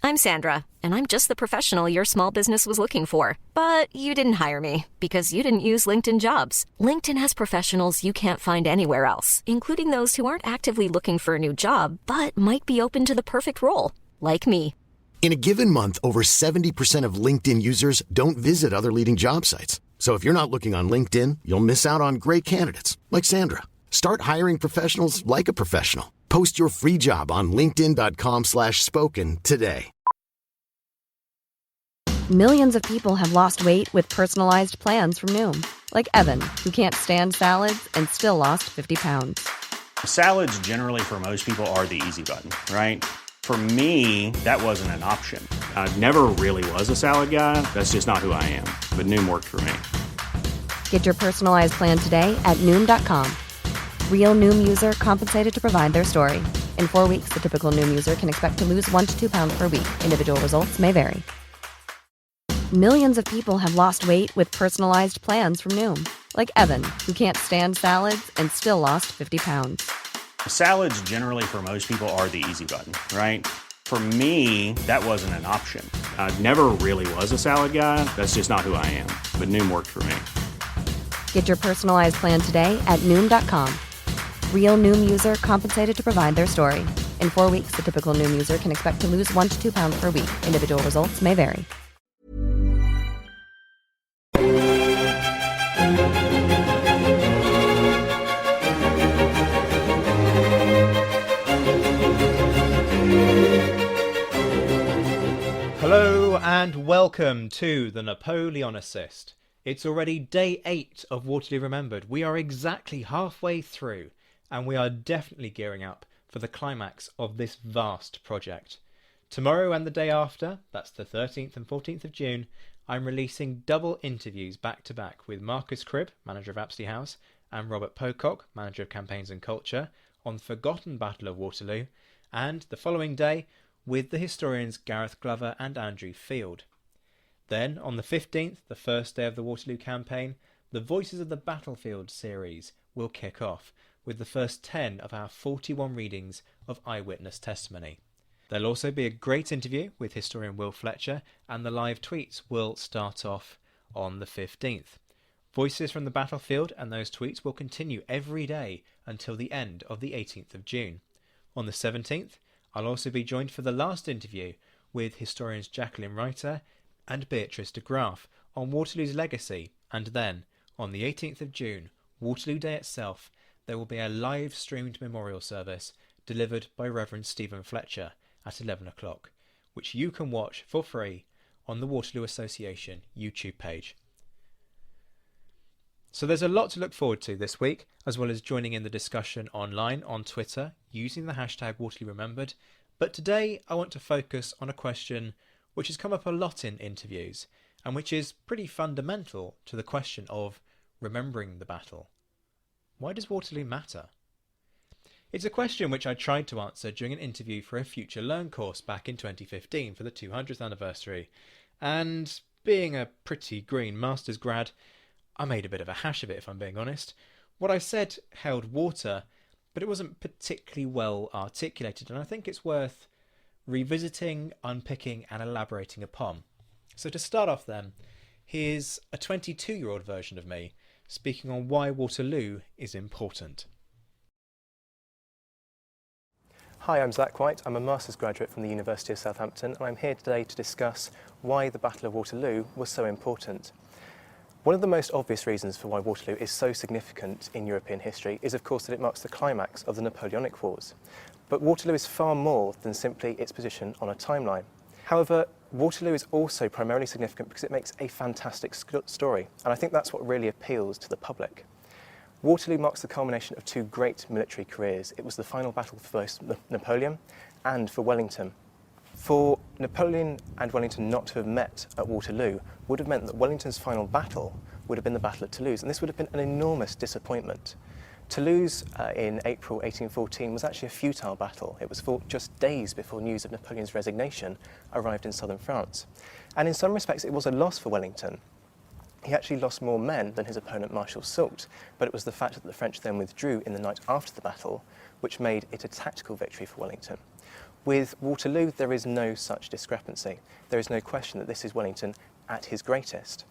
I'm Sandra, and I'm just the professional your small business was looking for. But you didn't hire me because you didn't use LinkedIn Jobs. LinkedIn has professionals you can't find anywhere else, including those who aren't actively looking for a new job, but might be open to the perfect role, like me. In a given month, over 70% of LinkedIn users don't visit other leading job sites. So if you're not looking on LinkedIn, you'll miss out on great candidates like Sandra. Start hiring professionals like a professional. Post your free job on linkedin.com/spoken today. Millions of people have lost weight with personalized plans from Noom. Like Evan, who can't stand salads and still lost 50 pounds. Salads generally for most people are the easy button, right? For me, that wasn't an option. I never really was a salad guy. That's just not who I am. But Noom worked for me. Get your personalized plan today at Noom.com. Real Noom user compensated to provide their story. In 4 weeks, the typical Noom user can expect to lose 1 to 2 pounds per week. Individual results may vary. Millions of people have lost weight with personalized plans from Noom. Like Evan, who can't stand salads and still lost 50 pounds. Salads generally for most people are the easy button, right? For me, that wasn't an option. I never really was a salad guy. That's just not who I am. But Noom worked for me. Get your personalized plan today at Noom.com. Real Noom user compensated to provide their story. In 4 weeks, the typical Noom user can expect to lose 1 to 2 pounds per week. Individual results may vary. Hello and welcome to the Napoleonicist. It's already day 8 of Waterloo Remembered. We are exactly halfway through and we are definitely gearing up for the climax of this vast project. Tomorrow and the day after, that's the 13th and 14th of June, I'm releasing double interviews back to back with Marcus Cribb, manager of Apsley House, and Robert Pocock, manager of Campaigns and Culture, on the forgotten Battle of Waterloo, and the following day with the historians Gareth Glover and Andrew Field. Then, on the 15th, the first day of the Waterloo campaign, the Voices of the Battlefield series will kick off with the first 10 of our 41 readings of eyewitness testimony. There'll also be a great interview with historian Will Fletcher, and the live tweets will start off on the 15th. Voices from the Battlefield and those tweets will continue every day until the end of the 18th of June. On the 17th, I'll also be joined for the last interview with historians Jacqueline Reiter and Beatrice de Graaf on Waterloo's legacy, and then, on the 18th of June, Waterloo Day itself, there will be a live-streamed memorial service delivered by Reverend Stephen Fletcher at 11 o'clock, which you can watch for free on the Waterloo Association YouTube page. So there's a lot to look forward to this week, as well as joining in the discussion online on Twitter using the hashtag Waterloo Remembered. But today I want to focus on a question which has come up a lot in interviews, and which is pretty fundamental to the question of remembering the battle. Why does Waterloo matter? It's a question which I tried to answer during an interview for a Future Learn course back in 2015 for the 200th anniversary, and being a pretty green master's grad, I made a bit of a hash of it, if I'm being honest. What I said held water, but it wasn't particularly well articulated, and I think it's worth revisiting, unpicking and elaborating upon. So to start off then, here's a 22-year-old version of me speaking on why Waterloo is important. Hi, I'm Zach White. I'm a master's graduate from the University of Southampton, and I'm here today to discuss why the Battle of Waterloo was so important. One of the most obvious reasons for why Waterloo is so significant in European history is, of course, that it marks the climax of the Napoleonic Wars. But Waterloo is far more than simply its position on a timeline. However, Waterloo is also primarily significant because it makes a fantastic story, and I think that's what really appeals to the public. Waterloo marks the culmination of two great military careers. It was the final battle for both Napoleon and for Wellington. For Napoleon and Wellington not to have met at Waterloo would have meant that Wellington's final battle would have been the Battle of Toulouse, and this would have been an enormous disappointment. Toulouse in April 1814 was actually a futile battle. It was fought just days before news of Napoleon's resignation arrived in southern France. And in some respects it was a loss for Wellington. He actually lost more men than his opponent Marshal Soult, but it was the fact that the French then withdrew in the night after the battle which made it a tactical victory for Wellington. With Waterloo, there is no such discrepancy. There is no question that this is Wellington at his greatest.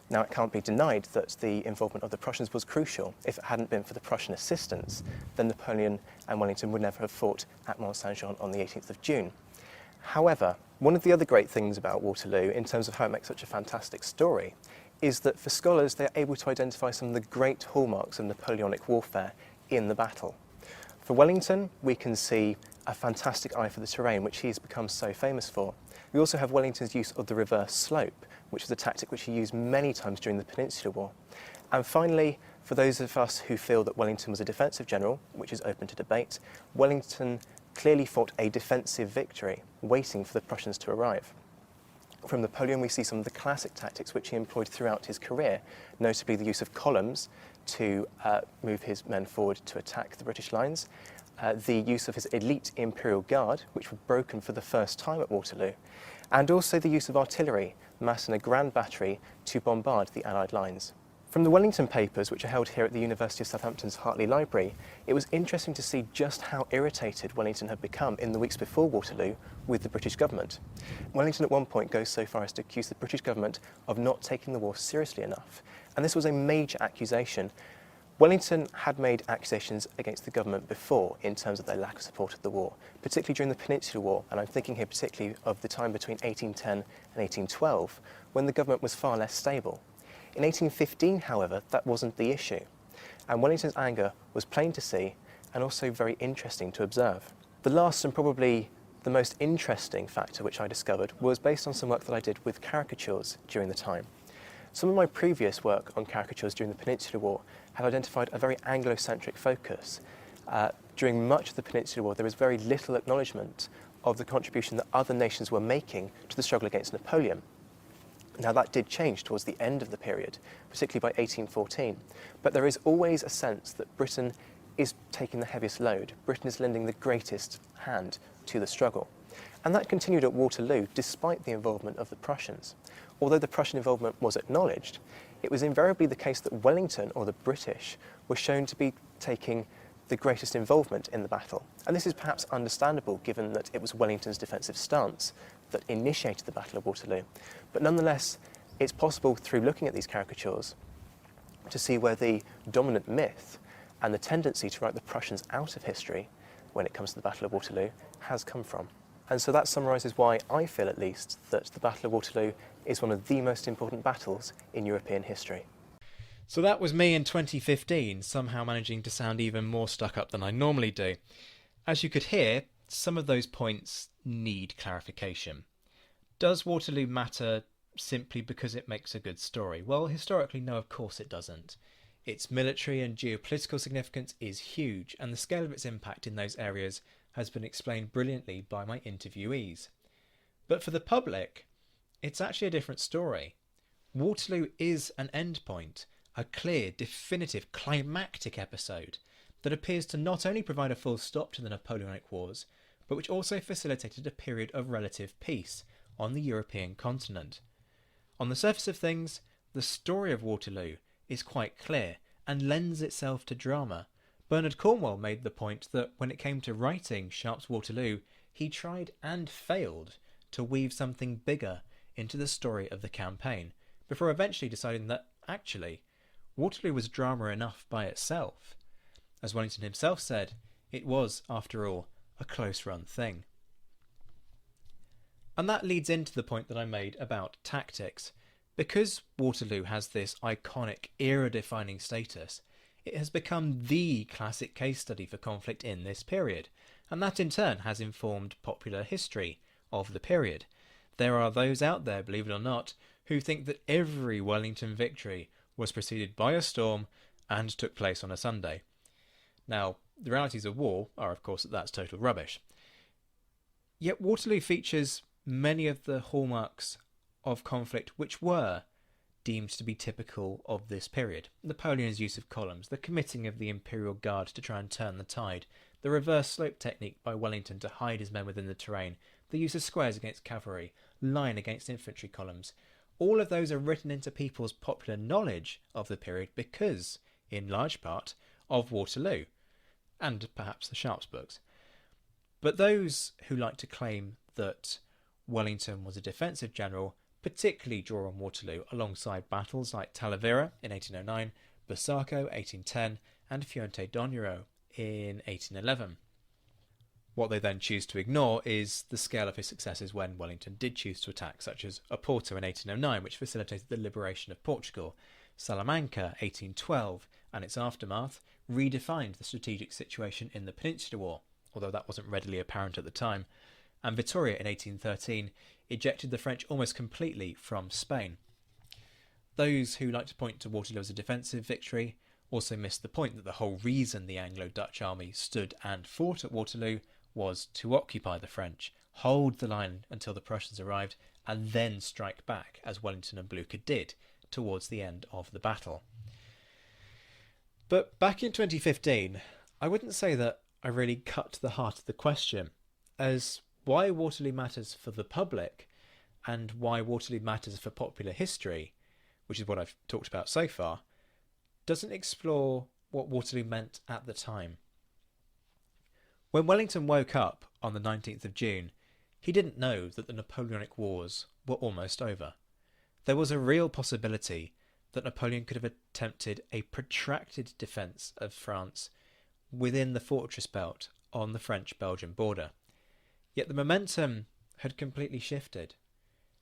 Now, it can't be denied that the involvement of the Prussians was crucial. If it hadn't been for the Prussian assistance, then Napoleon and Wellington would never have fought at Mont Saint-Jean on the 18th of June. However, one of the other great things about Waterloo, in terms of how it makes such a fantastic story, is that for scholars, they're able to identify some of the great hallmarks of Napoleonic warfare in the battle. For Wellington, we can see a fantastic eye for the terrain, which he's become so famous for. We also have Wellington's use of the reverse slope, which is a tactic which he used many times during the Peninsular War. And finally, for those of us who feel that Wellington was a defensive general, which is open to debate, Wellington clearly fought a defensive victory, waiting for the Prussians to arrive. From Napoleon, we see some of the classic tactics which he employed throughout his career, notably the use of columns to move his men forward to attack the British lines, the use of his elite Imperial Guard, which were broken for the first time at Waterloo, and also the use of artillery, massed in a grand battery, to bombard the Allied lines. From the Wellington papers, which are held here at the University of Southampton's Hartley Library, it was interesting to see just how irritated Wellington had become in the weeks before Waterloo with the British government. Wellington at one point goes so far as to accuse the British government of not taking the war seriously enough, and this was a major accusation. Wellington had made accusations against the government before in terms of their lack of support of the war, particularly during the Peninsular War, and I'm thinking here particularly of the time between 1810 and 1812, when the government was far less stable. In 1815, however, that wasn't the issue, and Wellington's anger was plain to see and also very interesting to observe. The last and probably the most interesting factor which I discovered was based on some work that I did with caricatures during the time. Some of my previous work on caricatures during the Peninsular War had identified a very Anglo-centric focus. During much of the Peninsular War, there was very little acknowledgement of the contribution that other nations were making to the struggle against Napoleon. Now, that did change towards the end of the period, particularly by 1814, but there is always a sense that Britain is taking the heaviest load. Britain is lending the greatest hand to the struggle. And that continued at Waterloo despite the involvement of the Prussians. Although the Prussian involvement was acknowledged, it was invariably the case that Wellington, or the British, were shown to be taking the greatest involvement in the battle. And this is perhaps understandable given that it was Wellington's defensive stance that initiated the Battle of Waterloo. But nonetheless, it's possible through looking at these caricatures to see where the dominant myth and the tendency to write the Prussians out of history when it comes to the Battle of Waterloo has come from. And so that summarises why I feel, at least, that the Battle of Waterloo is one of the most important battles in European history. So that was me in 2015, somehow managing to sound even more stuck up than I normally do. As you could hear, some of those points need clarification. Does Waterloo matter simply because it makes a good story? Well, historically, no, of course it doesn't. Its military and geopolitical significance is huge, and the scale of its impact in those areas has been explained brilliantly by my interviewees. But for the public, it's actually a different story. Waterloo is an endpoint, a clear, definitive, climactic episode that appears to not only provide a full stop to the Napoleonic Wars, but which also facilitated a period of relative peace on the European continent. On the surface of things, the story of Waterloo is quite clear and lends itself to drama. Bernard Cornwell made the point that when it came to writing Sharp's Waterloo, he tried and failed to weave something bigger into the story of the campaign, before eventually deciding that, actually, Waterloo was drama enough by itself. As Wellington himself said, it was, after all, a close-run thing. And that leads into the point that I made about tactics. Because Waterloo has this iconic, era-defining status, it has become the classic case study for conflict in this period, and that in turn has informed popular history of the period. There are those out there, believe it or not, who think that every Wellington victory was preceded by a storm and took place on a Sunday. Now, the realities of war are, of course, that that's total rubbish. Yet Waterloo features many of the hallmarks of conflict which were deemed to be typical of this period. Napoleon's use of columns, the committing of the Imperial Guard to try and turn the tide, the reverse slope technique by Wellington to hide his men within the terrain, the use of squares against cavalry, line against infantry columns. All of those are written into people's popular knowledge of the period because, in large part, of Waterloo, and perhaps the Sharp's books. But those who like to claim that Wellington was a defensive general particularly draw on Waterloo alongside battles like Talavera in 1809, Busaco 1810 and Fuente d'Onoro in 1811. What they then choose to ignore is the scale of his successes when Wellington did choose to attack, such as Oporto in 1809, which facilitated the liberation of Portugal. Salamanca 1812 and its aftermath redefined the strategic situation in the Peninsular War, although that wasn't readily apparent at the time, and Vittoria in 1813 ejected the French almost completely from Spain. Those who like to point to Waterloo as a defensive victory also miss the point that the whole reason the Anglo-Dutch army stood and fought at Waterloo was to occupy the French, hold the line until the Prussians arrived, and then strike back, as Wellington and Blucher did, towards the end of the battle. But back in 2015, I wouldn't say that I really cut to the heart of the question, as why Waterloo matters for the public and why Waterloo matters for popular history, which is what I've talked about so far, doesn't explore what Waterloo meant at the time. When Wellington woke up on the 19th of June, he didn't know that the Napoleonic Wars were almost over. There was a real possibility that Napoleon could have attempted a protracted defence of France within the fortress belt on the French-Belgian border. Yet the momentum had completely shifted.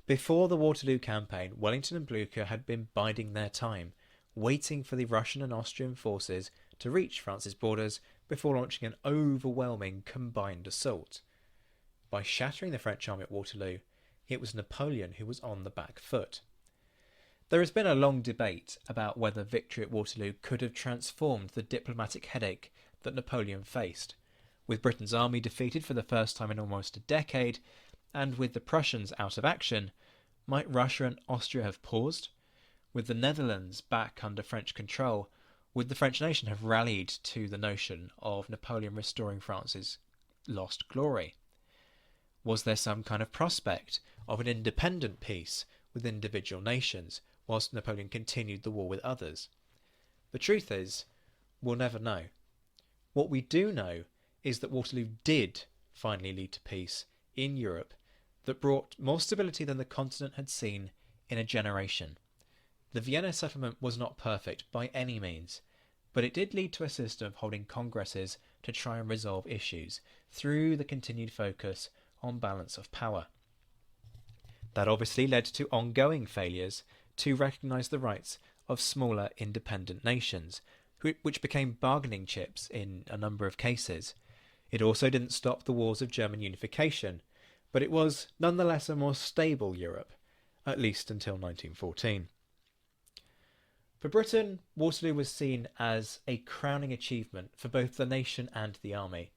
Before the Waterloo campaign, Wellington and Blucher had been biding their time, waiting for the Russian and Austrian forces to reach France's borders before launching an overwhelming combined assault. By shattering the French army at Waterloo, it was Napoleon who was on the back foot. There has been a long debate about whether victory at Waterloo could have transformed the diplomatic headache that Napoleon faced. With Britain's army defeated for the first time in almost a decade, and with the Prussians out of action, might Russia and Austria have paused? With the Netherlands back under French control, would the French nation have rallied to the notion of Napoleon restoring France's lost glory? Was there some kind of prospect of an independent peace with individual nations, whilst Napoleon continued the war with others? The truth is, we'll never know. What we do know is that Waterloo did finally lead to peace in Europe that brought more stability than the continent had seen in a generation. The Vienna settlement was not perfect by any means, but it did lead to a system of holding congresses to try and resolve issues through the continued focus on balance of power. That obviously led to ongoing failures to recognise the rights of smaller independent nations, which became bargaining chips in a number of cases. It also didn't stop the wars of German unification, but it was nonetheless a more stable Europe, at least until 1914. For Britain, Waterloo was seen as a crowning achievement for both the nation and the army.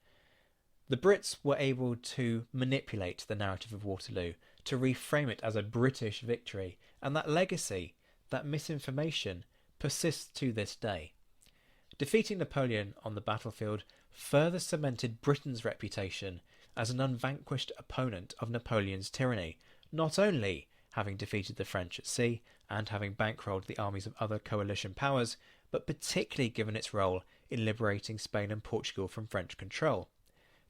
The Brits were able to manipulate the narrative of Waterloo, to reframe it as a British victory, and that legacy, that misinformation, persists to this day. Defeating Napoleon on the battlefield further cemented Britain's reputation as an unvanquished opponent of Napoleon's tyranny, not only having defeated the French at sea and having bankrolled the armies of other coalition powers, but particularly given its role in liberating Spain and Portugal from French control.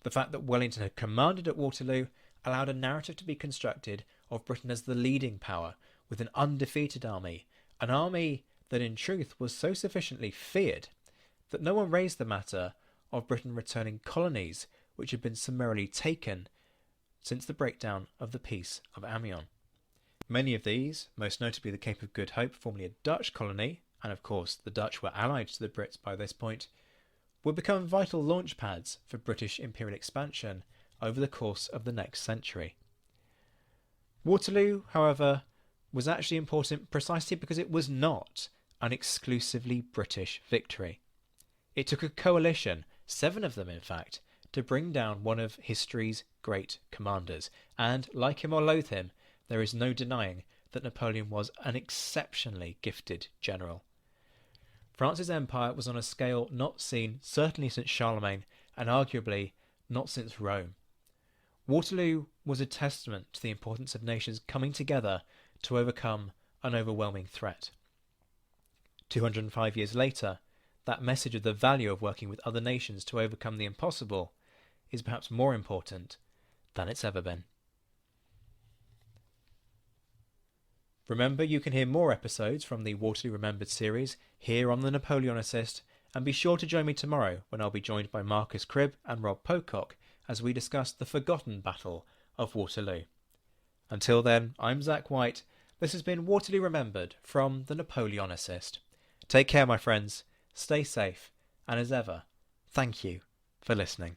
The fact that Wellington had commanded at Waterloo allowed a narrative to be constructed of Britain as the leading power, with an undefeated army, an army that in truth was so sufficiently feared that no one raised the matter of Britain returning colonies which had been summarily taken since the breakdown of the Peace of Amiens. Many of these, most notably the Cape of Good Hope, formerly a Dutch colony, and of course the Dutch were allied to the Brits by this point, would become vital launch pads for British imperial expansion over the course of the next century. Waterloo, however, was actually important precisely because it was not an exclusively British victory. It took a coalition, 7 of them in fact, to bring down one of history's great commanders, and like him or loathe him, there is no denying that Napoleon was an exceptionally gifted general. France's empire was on a scale not seen certainly since Charlemagne, and arguably not since Rome. Waterloo was a testament to the importance of nations coming together to overcome an overwhelming threat. 205 years later, that message of the value of working with other nations to overcome the impossible is perhaps more important than it's ever been. Remember, you can hear more episodes from the Waterloo Remembered series here on the Napoleonicist, and be sure to join me tomorrow when I'll be joined by Marcus Cribb and Rob Pocock as we discuss the forgotten Battle of Waterloo. Until then, I'm Zach White. This has been Waterloo Remembered from the Napoleonicist. Take care, my friends, stay safe, and as ever, thank you for listening.